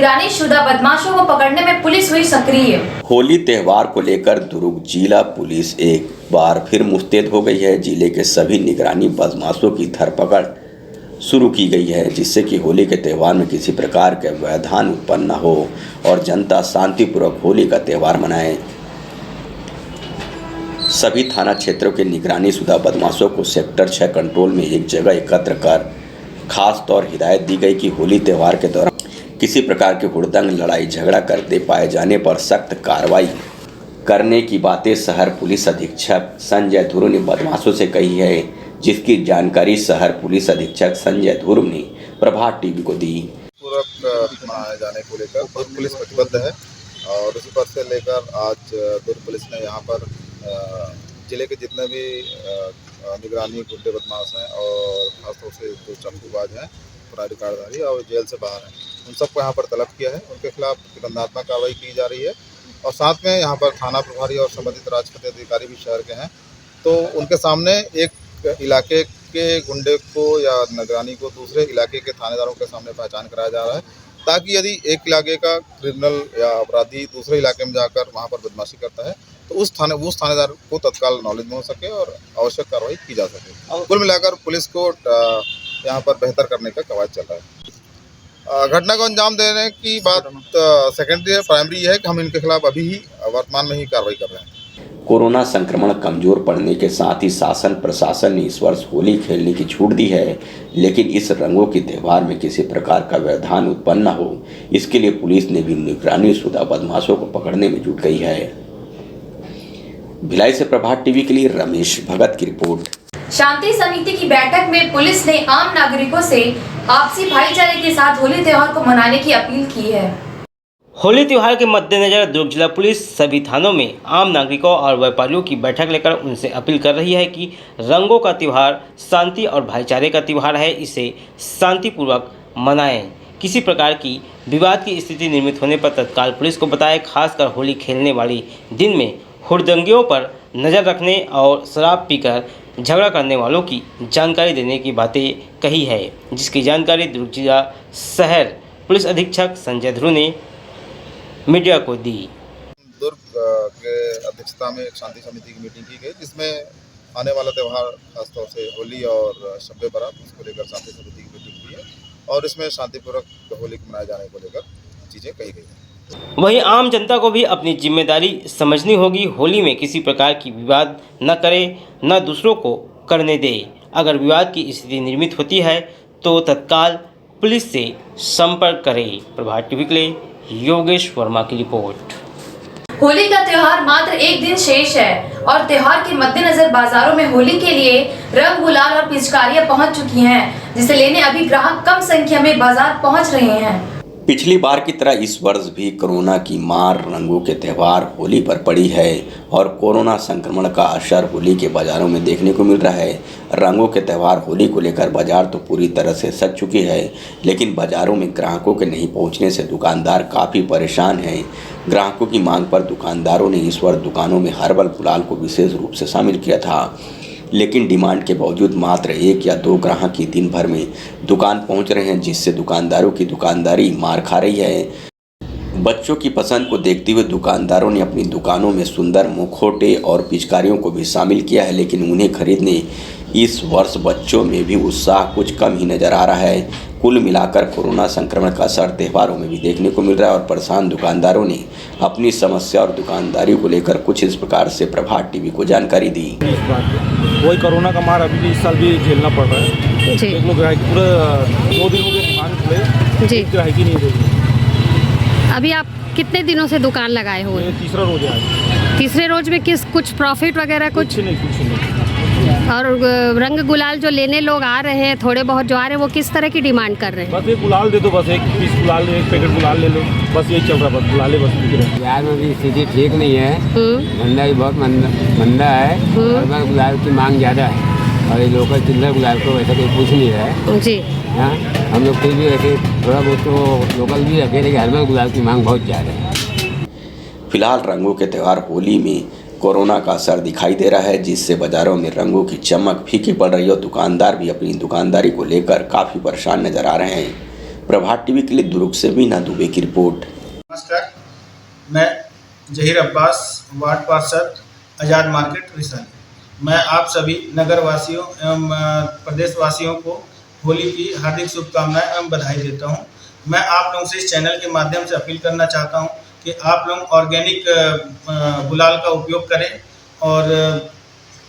निगरानी शुदा बदमाशों को पकड़ने में पुलिस हुई सक्रिय। होली त्यौहार को लेकर दुर्ग जिला पुलिस एक बार फिर मुस्तैद हो गई है। जिले के सभी निगरानी बदमाशों की धरपकड़ शुरू की गई है, जिससे कि होली के त्यौहार में किसी प्रकार के व्यवधान उत्पन्न न हो और जनता शांतिपूर्वक होली का त्यौहार मनाए। सभी थाना क्षेत्रों के निगरानी शुदा बदमाशों को सेक्टर 6 कंट्रोल में एक जगह एकत्र कर खास तौर हिदायत दी गई कि होली त्यौहार के दौरान किसी प्रकार के हुड़दंग लड़ाई झगड़ा करते पाए जाने पर सख्त कार्रवाई करने की बातें शहर पुलिस अधीक्षक संजय ध्रुव ने बदमाशों से कही है, जिसकी जानकारी शहर पुलिस अधीक्षक संजय ध्रुव ने प्रभात टीवी को दी। पूर्वक मनाए जाने को लेकर पुलिस प्रतिबद्ध है और उसी पर से लेकर आज दुर्ग पुलिस ने यहाँ पर जिले के जितने भी निगरानी गुंडे बदमाश हैं और खासतौर से जो चंपूबाज हैं, पुराने रिकॉर्डधारी और जेल से बाहर हैं, उन सबको यहाँ पर तलब किया है। उनके खिलाफ दंडात्मक कार्रवाई की जा रही है और साथ में यहाँ पर थाना प्रभारी और संबंधित राजपत्रित अधिकारी भी शहर के हैं, तो उनके सामने एक इलाके के गुंडे को या निगरानी को दूसरे इलाके के थानेदारों के सामने पहचान कराया जा रहा है, ताकि यदि एक इलाके का क्रिमिनल या अपराधी दूसरे इलाके में जाकर वहाँ पर बदमाशी करता है तो उस थानेदार को तत्काल नॉलेज में हो सके और आवश्यक कार्रवाई की जा सके। कुल मिलाकर पुलिस को यहाँ पर बेहतर करने का कवायद चल रहा है। घटना को अंजाम देने की बात सेकेंडरी है, प्राइमरी है कि हम इनके खिलाफ अभी ही वर्तमान में ही कार्रवाई कर रहे हैं। कोरोना संक्रमण कमजोर पड़ने के साथ ही शासन प्रशासन ने इस वर्ष होली खेलने की छूट दी है, लेकिन इस रंगों के त्यौहार में किसी प्रकार का व्यवधान उत्पन्न न हो, इसके लिए पुलिस ने भी निगरानी शुदा बदमाशों को पकड़ने में जुट गई है। भिलाई से प्रभात टीवी के लिए रमेश भगत की रिपोर्ट। शांति समिति की बैठक में पुलिस ने आम नागरिकों से आपसी भाईचारे के साथ होली त्योहार को मनाने की अपील की है। होली त्यौहार के मद्देनजर दुर्ग जिला पुलिस सभी थानों में आम नागरिकों और व्यापारियों की बैठक लेकर उनसे अपील कर रही है कि रंगों का त्यौहार शांति और भाईचारे का त्यौहार है, इसे शांतिपूर्वक मनाएं। किसी प्रकार की विवाद की स्थिति निर्मित होने पर तत्काल पुलिस को बताएं। खासकर होली खेलने वाली दिन में हुड़दंगियों पर नज़र रखने और शराब पीकर झगड़ा करने वालों की जानकारी देने की बातें कही है, जिसकी जानकारी दुर्ग जिला शहर पुलिस अधीक्षक संजय ध्रुव ने मीडिया को दी। दुर्ग के अध्यक्षता में एक शांति समिति की मीटिंग की गई, जिसमें आने वाला त्यौहार खासतौर से होली और शब बारात, उसको लेकर शांति समिति की मीटिंग हुई है और इसमें शांतिपूर्वक होली मनाए जाने को लेकर चीज़ें कही गई हैं। वहीं आम जनता को भी अपनी जिम्मेदारी समझनी होगी। होली में किसी प्रकार की विवाद न करे, न दूसरों को करने दे। अगर विवाद की स्थिति निर्मित होती है तो तत्काल पुलिस से संपर्क करें। प्रभात टीवी के लिए योगेश वर्मा की रिपोर्ट। होली का त्योहार मात्र एक दिन शेष है और त्योहार के मद्देनजर बाजारों में होली के लिए रंग गुलाल और पिचकारियां पहुंच चुकी हैं, जिसे लेने अभी ग्राहक कम संख्या में बाजार पहुंच रहे हैं। पिछली बार की तरह इस वर्ष भी कोरोना की मार रंगों के त्यौहार होली पर पड़ी है और कोरोना संक्रमण का असर होली के बाजारों में देखने को मिल रहा है। रंगों के त्यौहार होली को लेकर बाजार तो पूरी तरह से सज चुकी है, लेकिन बाजारों में ग्राहकों के नहीं पहुंचने से दुकानदार काफ़ी परेशान हैं। ग्राहकों की मांग पर दुकानदारों ने इस वर्ष दुकानों में हर्बल गुलाल को विशेष रूप से शामिल किया था, लेकिन डिमांड के बावजूद मात्र 1 या 2 ग्राहक ही दिन भर में दुकान पहुंच रहे हैं, जिससे दुकानदारों की दुकानदारी मार खा रही है। बच्चों की पसंद को देखते हुए दुकानदारों ने अपनी दुकानों में सुंदर मुखौटे और पिचकारियों को भी शामिल किया है, लेकिन उन्हें खरीदने इस वर्ष बच्चों में भी उत्साह कुछ कम ही नज़र आ रहा है। कुल मिलाकर कोरोना संक्रमण का असर त्योहारों में भी देखने को मिल रहा है और परेशान दुकानदारों ने अपनी समस्या और दुकानदारी को लेकर कुछ इस प्रकार से प्रभात टीवी को जानकारी दी। वही कोरोना का मार अभी भी इस साल भी झेलना पड़ रहा है। एक लोग ग्राहक पूरे 2 दिन हो गए दुकान खुले, ग्राहक ही नहीं रही। अभी आप कितने दिनों से दुकान लगाए हो? तीसरा रोज है। तीसरे रोज में कुछ प्रॉफिट वगैरह कुछ नहीं। और रंग गुलाल जो लेने लोग आ रहे हैं, थोड़े बहुत जो आ रहे हैं, वो किस तरह की डिमांड कर रहे हैं? बस एक गुलाल दे दो, बस एक पीस गुलाल, एक पैकेट गुलाल ले लो, बस यही चल रहा है। बस गुलाले बस बिहार में भी स्थिति ठीक नहीं है, धंधा भी बहुत मंदा है, हर्बल गुलाल की मांग ज़्यादा है और ये लोकल चिल्लर गुलाल को वैसा कोई पूछ नहीं रहा है जी। हाँ, हम लोग फिर भी वैसे थोड़ा बहुत तो लोकल भी रखे, लेकिन हर्बल गुलाल की मांग बहुत ज़्यादा है। फिलहाल रंगों के त्यौहार होली में कोरोना का असर दिखाई दे रहा है, जिससे बाजारों में रंगों की चमक फीकी पड़ रही है और दुकानदार भी अपनी दुकानदारी को लेकर काफ़ी परेशान नजर आ रहे हैं। प्रभात टीवी के लिए दुर्ग से मीना दुबे की रिपोर्ट। नमस्कार, मैं जहीर अब्बास, वार्ड पार्षद आज़ाद मार्केट रिसाली। मैं आप सभी नगर वासियों एवं प्रदेशवासियों को होली की हार्दिक शुभकामनाएं एवं बधाई देता हूं। मैं आप लोगों से इस चैनल के माध्यम से अपील करना चाहता हूं कि आप लोग ऑर्गेनिक गुलाल का उपयोग करें और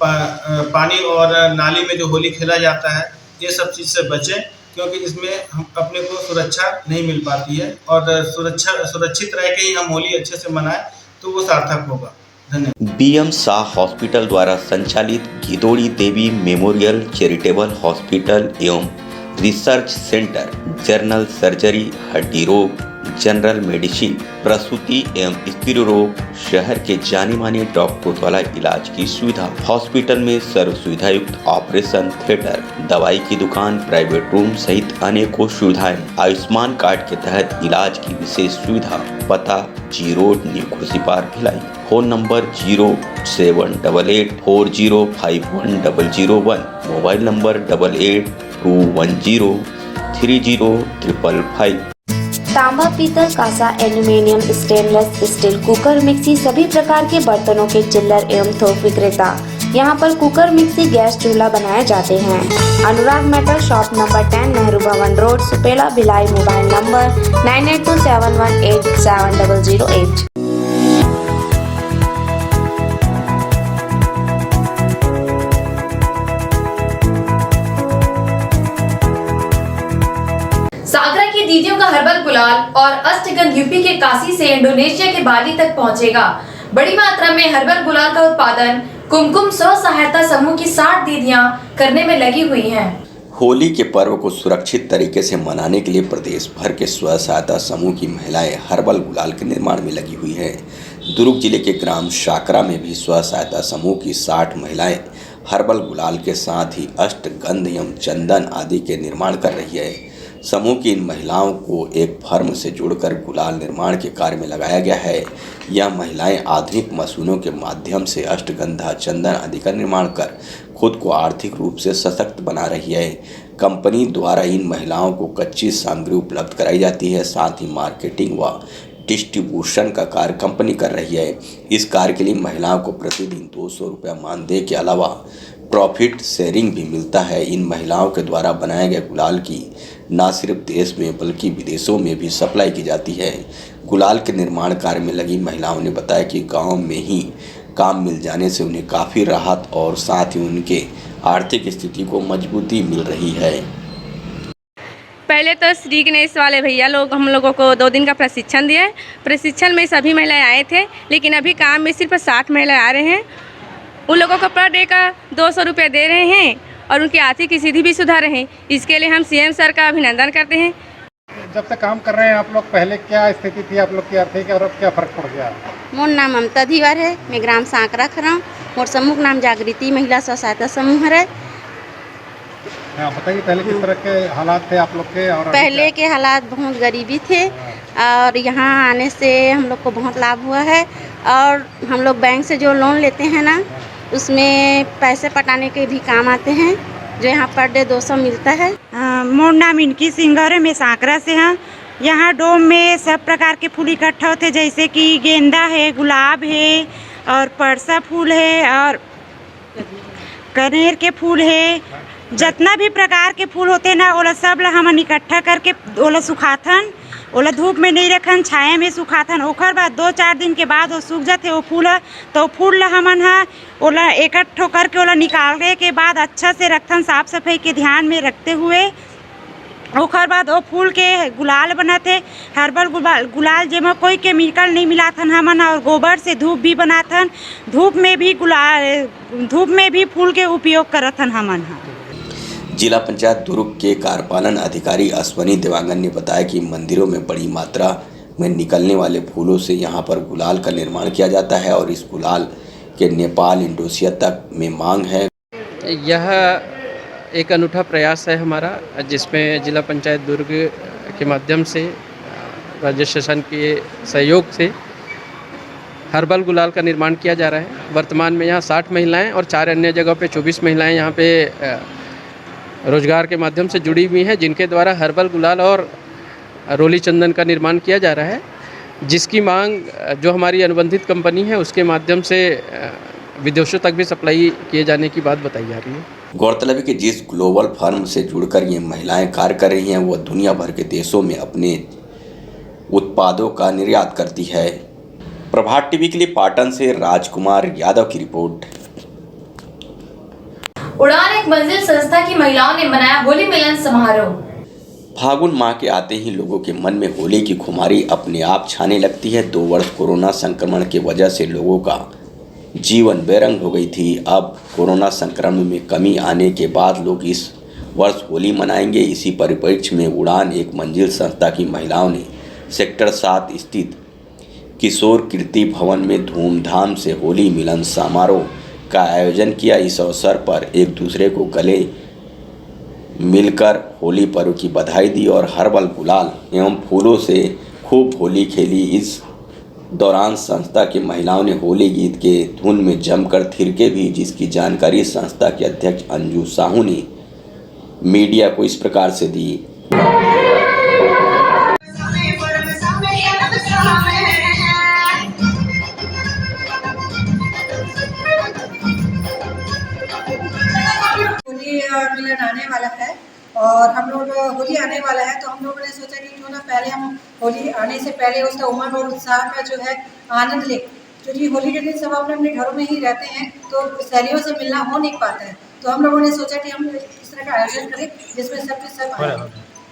पानी और नाली में जो होली खेला जाता है ये सब चीज़ से बचें, क्योंकि इसमें हम अपने को सुरक्षा नहीं मिल पाती है और सुरक्षित रह के ही हम होली अच्छे से मनाएं तो वो सार्थक होगा। धन्यवाद। बीएम शाह हॉस्पिटल द्वारा संचालित गिदोड़ी देवी मेमोरियल चैरिटेबल हॉस्पिटल एवं रिसर्च सेंटर जनरल सर्जरी, हड्डी रोग, जनरल मेडिसिन, प्रसूति एवं स्त्री रोग शहर के जानी मानी डॉक्टरों द्वारा इलाज की सुविधा। हॉस्पिटल में सर्व सुविधा युक्त ऑपरेशन थिएटर, दवाई की दुकान, प्राइवेट रूम सहित अनेकों सुविधाएं। आयुष्मान कार्ड के तहत इलाज की विशेष सुविधा। पता G road, new Khursipar, Bhilai. Phone number 0788405101। Mobile number 8821030555। तांबा, पीतल, कांसा, aluminium, stainless steel, cooker, mixie सभी प्रकार के बर्तनों के चिल्लर एवं थोक विक्रेता। यहाँ पर कुकर, मिक्सी, गैस चूल्हा बनाए जाते हैं। अनुराग मेटल शॉप नंबर 10, नेहरू भवन road, Supela, Bhilai. Mobile number 9827187008। सागरा की दीदियों का हर्बल गुलाल और अष्टगंध यूपी के काशी से इंडोनेशिया के बाली तक पहुंचेगा। बड़ी मात्रा में हर्बल गुलाल का उत्पादन कुमकुम स्व सहायता समूह की 60 दीदियां करने में लगी हुई हैं। होली के पर्व को सुरक्षित तरीके से मनाने के लिए प्रदेश भर के स्व सहायता समूह की महिलाएं हर्बल गुलाल के निर्माण में लगी हुई हैं। दुर्ग जिले के ग्राम शाकरा में भी स्व सहायता समूह की 60 महिलाएं हर्बल गुलाल के साथ ही अष्टगंध एवं चंदन आदि के निर्माण कर रही है। समूह की इन महिलाओं को एक फर्म से जोड़कर गुलाल निर्माण के कार्य में लगाया गया है। यह महिलाएं आधुनिक मशीनों के माध्यम से अष्टगंधा, चंदन आदि का निर्माण कर खुद को आर्थिक रूप से सशक्त बना रही है। कंपनी द्वारा इन महिलाओं को कच्ची सामग्री उपलब्ध कराई जाती है, साथ ही मार्केटिंग व डिस्ट्रीब्यूशन का कार्य कंपनी कर रही है। इस कार्य के लिए महिलाओं को प्रतिदिन 200 रुपया मानदेय के अलावा प्रॉफिट शेयरिंग भी मिलता है। इन महिलाओं के द्वारा बनाए गए गुलाल की न सिर्फ देश में बल्कि विदेशों में भी सप्लाई की जाती है। गुलाल के निर्माण कार्य में लगी महिलाओं ने बताया कि गांव में ही काम मिल जाने से उन्हें काफ़ी राहत और साथ ही उनके आर्थिक स्थिति को मजबूती मिल रही है। पहले तो श्री गणेश वाले भैया लोग हम लोगों को 2 दिन का प्रशिक्षण दिए। प्रशिक्षण में सभी महिलाएं आए थे, लेकिन अभी काम में सिर्फ 60 महिलाएं आ रहे हैं। उन लोगों को पर डे का 200 रुपये दे रहे हैं और उनकी आर्थिक स्थिति भी सुधार रहे हैं। इसके लिए हम सीएम सर का अभिनंदन करते हैं। जब से काम कर रहे हैं आप लोग, पहले क्या स्थिति थी आप लोग की आर्थिक और अब क्या फ़र्क पड़ गया? मोर नाम ममता धीवर है, मैं ग्राम सांकरा खरा। मोर समूह नाम जागृति महिला स्व सहायता समूह है। बताइए पहले किस तरह के हालात थे आप लोग के? और पहले के हालात बहुत गरीबी थे और यहाँ आने से हम लोग को बहुत लाभ हुआ है। और हम लोग बैंक से जो लोन लेते हैं ना, उसमें पैसे पटाने के भी काम आते हैं, जो यहाँ पर डे 200 मिलता है। मोर नाम इनकी सिंगर है, मैं सांकरा से हैं। यहाँ डोम में सब प्रकार के फूल इकट्ठा होते, जैसे कि गेंदा है, गुलाब है और परसा फूल है और कनेर के फूल है। जितना भी प्रकार के फूल होते ना, ओला सब ला हमन इकट्ठा करके ओला सुखाथन। ओला धूप में नहीं रखन, छाया में सुखाथन। ओकर बाद 2-4 दिन के बाद वो सूख जाते वो फूल। तो फूल ला हमन ओला इकट्ठो करके ओला निकालने के बाद अच्छा से रखथन, साफ सफाई के ध्यान में रखते हुए। ओकर बाद वो फूल के गुलाल बनाते, हर्बल गुलाल जेमा कोई केमिकल नहीं मिलाथन हमन। और गोबर से धूप भी बनाथन, धूप में भी फूल के उपयोग करथन हमन। जिला पंचायत दुर्ग के कार्यपालन अधिकारी अश्वनी देवांगन ने बताया कि मंदिरों में बड़ी मात्रा में निकलने वाले फूलों से यहां पर गुलाल का निर्माण किया जाता है और इस गुलाल के नेपाल, इंडोनेशिया तक में मांग है। यह एक अनूठा प्रयास है हमारा, जिसमें जिला पंचायत दुर्ग के माध्यम से राज्य शासन के सहयोग से हर्बल गुलाल का निर्माण किया जा रहा है। वर्तमान में यहाँ 60 महिलाएं और 4 अन्य जगहों पे 24 महिलाएं यहाँ पे रोजगार के माध्यम से जुड़ी हुई हैं, जिनके द्वारा हर्बल गुलाल और रोली चंदन का निर्माण किया जा रहा है, जिसकी मांग जो हमारी अनुबंधित कंपनी है उसके माध्यम से विदेशों तक भी सप्लाई किए जाने की बात बताई जा रही है। गौरतलब है कि जिस ग्लोबल फर्म से जुड़कर ये महिलाएं कार्य कर रही हैं वह दुनिया भर के देशों में अपने उत्पादों का निर्यात करती है। प्रभात टीवी के लिए पाटन से राजकुमार यादव की रिपोर्ट। उड़ान एक मंजिल संस्था की महिलाओं ने मनाया होली मिलन समारोह। फागुन माह के आते ही लोगों के मन में होली की खुमारी अपने आप छाने लगती है। 2 वर्ष कोरोना संक्रमण की वजह से लोगों का जीवन बेरंग हो गई थी। अब कोरोना संक्रमण में कमी आने के बाद लोग इस वर्ष होली मनाएंगे। इसी परिप्रेक्ष्य में उड़ान एक मंजिल संस्था की महिलाओं ने सेक्टर 7 स्थित किशोर कीर्ति भवन में धूमधाम से होली मिलन समारोह का आयोजन किया। इस अवसर पर एक दूसरे को गले मिलकर होली पर्व की बधाई दी और हर्बल गुलाल एवं फूलों से खूब होली खेली। इस दौरान संस्था की महिलाओं ने होली गीत के धुन में जमकर थिरके भी, जिसकी जानकारी संस्था के अध्यक्ष अंजू साहू ने मीडिया को इस प्रकार से दी। होली मिलन आने वाला है और हम लोग होली आने वाला है तो हम लोगों ने सोचा कि क्यों ना पहले हम होली आने से पहले उसका उमंग और उत्साह का जो है आनंद ले, क्योंकि होली के दिन सब अपने अपने घरों में ही रहते हैं तो सहेलियों से मिलना हो नहीं पाता है। तो हम लोगों ने सोचा कि हम इस तरह का आयोजन करें जिसमें सबके सब आए।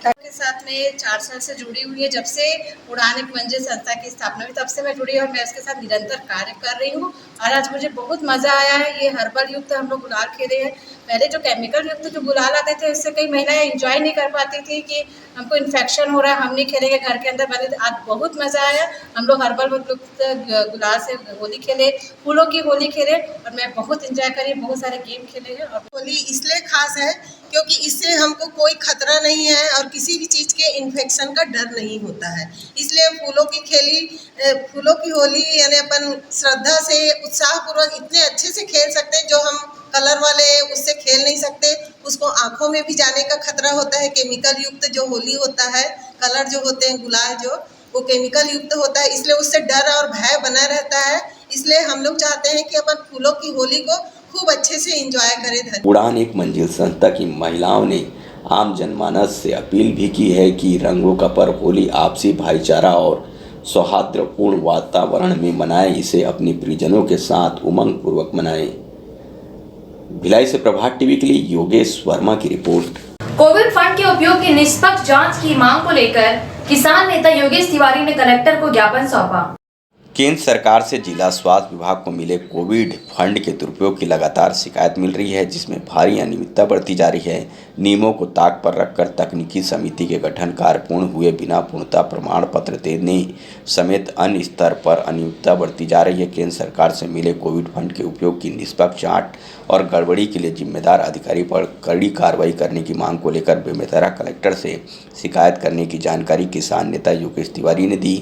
के साथ में 4 साल से जुड़ी हुई है। जब से उड़ान एक मंजिल संस्था की स्थापना हुई तब से मैं जुड़ी और मैं उसके साथ निरंतर कार्य कर रही हूँ और आज मुझे बहुत मज़ा आया है। ये हर्बल युक्त हम लोग गुलाल खेले हैं। पहले जो केमिकल युक्त जो गुलाल आते थे उससे कई महिलाएं एंजॉय नहीं कर पाती थी कि हमको इन्फेक्शन हो रहा है, हम नहीं खेलेंगे, घर के अंदर बने। आज बहुत मज़ा आया। हम लोग हर्बल युक्त गुलाल से होली खेले, फूलों की होली खेले और मैं बहुत इंजॉय करी, बहुत सारे गेम खेले हैं। और होली इसलिए खास है क्योंकि इससे हमको कोई खतरा नहीं है और किसी भी चीज़ के इन्फेक्शन का डर नहीं होता है। इसलिए फूलों की होली यानी अपन श्रद्धा से उत्साहपूर्वक इतने अच्छे से खेल सकते हैं। जो हम कलर वाले उससे खेल नहीं सकते, उसको आंखों में भी जाने का खतरा होता है। केमिकल युक्त जो होली होता है, कलर जो होते हैं गुलाल जो वो केमिकल युक्त होता है, इसलिए उससे डर और भय बना रहता है। इसलिए हम लोग चाहते हैं कि अपन फूलों की होली को खूब अच्छे से एंजॉय करें। उड़ान एक मंजिल संस्था की महिलाओं ने आम जनमानस से अपील भी की है कि रंगों का पर्व होली आपसी भाईचारा और सौहार्दपूर्ण वातावरण में मनाएं। इसे अपने प्रियजनों के साथ उमंग पूर्वक मनाएं। भिलाई से प्रभात टीवी के लिए योगेश वर्मा की रिपोर्ट। कोविड फंड के उपयोग की निष्पक्ष जांच की मांग को लेकर किसान नेता योगेश तिवारी ने कलेक्टर को ज्ञापन सौंपा। केंद्र सरकार से जिला स्वास्थ्य विभाग को मिले कोविड फंड के दुरुपयोग की लगातार शिकायत मिल रही है, जिसमें भारी अनियमितता बढ़ती जा रही है। नियमों को ताक पर रखकर तकनीकी समिति के गठन कार्य पूर्ण हुए बिना पूर्णता प्रमाण पत्र देने समेत अन्य स्तर पर अनियमितता बढ़ती जा रही है। केंद्र सरकार से मिले कोविड फंड के उपयोग की निष्पक्ष जांच और गड़बड़ी के लिए जिम्मेदार अधिकारी पर कड़ी कार्रवाई करने की मांग को लेकर बेमेतरा कलेक्टर से शिकायत करने की जानकारी किसान नेता योगेश तिवारी ने दी।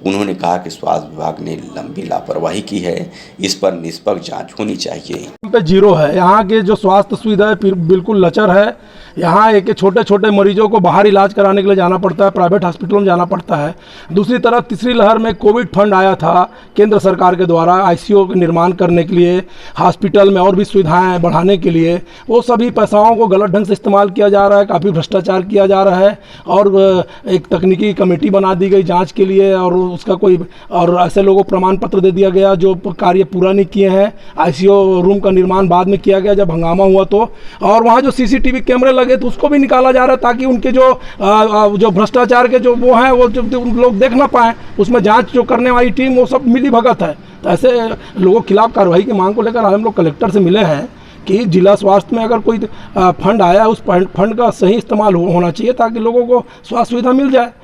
उन्होंने कहा कि स्वास्थ्य विभाग ने लंबी लापरवाही की है, इस पर निष्पक्ष जांच होनी चाहिए। पे जीरो है, यहाँ के जो स्वास्थ्य सुविधा है बिल्कुल लचर है। यहाँ एक छोटे छोटे मरीजों को बाहर इलाज कराने के लिए जाना पड़ता है, प्राइवेट हॉस्पिटलों में जाना पड़ता है। दूसरी तरफ तीसरी लहर में कोविड फंड आया था केंद्र सरकार के द्वारा आईसीयू का निर्माण करने के लिए, हॉस्पिटल में और भी सुविधाएं बढ़ाने के लिए। वो सभी पैसाओं को गलत ढंग से इस्तेमाल किया जा रहा है, काफ़ी भ्रष्टाचार किया जा रहा है और एक तकनीकी कमेटी बना दी गई जाँच के लिए और उसका कोई और ऐसे लोगों को प्रमाण पत्र दे दिया गया जो कार्य पूरा नहीं किए हैं। आईसीयू रूम का निर्माण बाद में किया गया जब हंगामा हुआ तो, और वहाँ जो सीसीटीवी कैमरे लगे तो उसको भी निकाला जा रहा है ताकि उनके जो भ्रष्टाचार के जो वो हैं वो जो लोग देख ना पाएँ। उसमें जांच जो करने वाली टीम वो सब मिली भगत है। तो ऐसे लोगों के खिलाफ कार्रवाई की मांग को लेकर हम लोग कलेक्टर से मिले हैं कि जिला स्वास्थ्य में अगर कोई फंड आया उस फंड का सही इस्तेमाल होना चाहिए ताकि लोगों को स्वास्थ्य सुविधा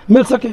मिल सके।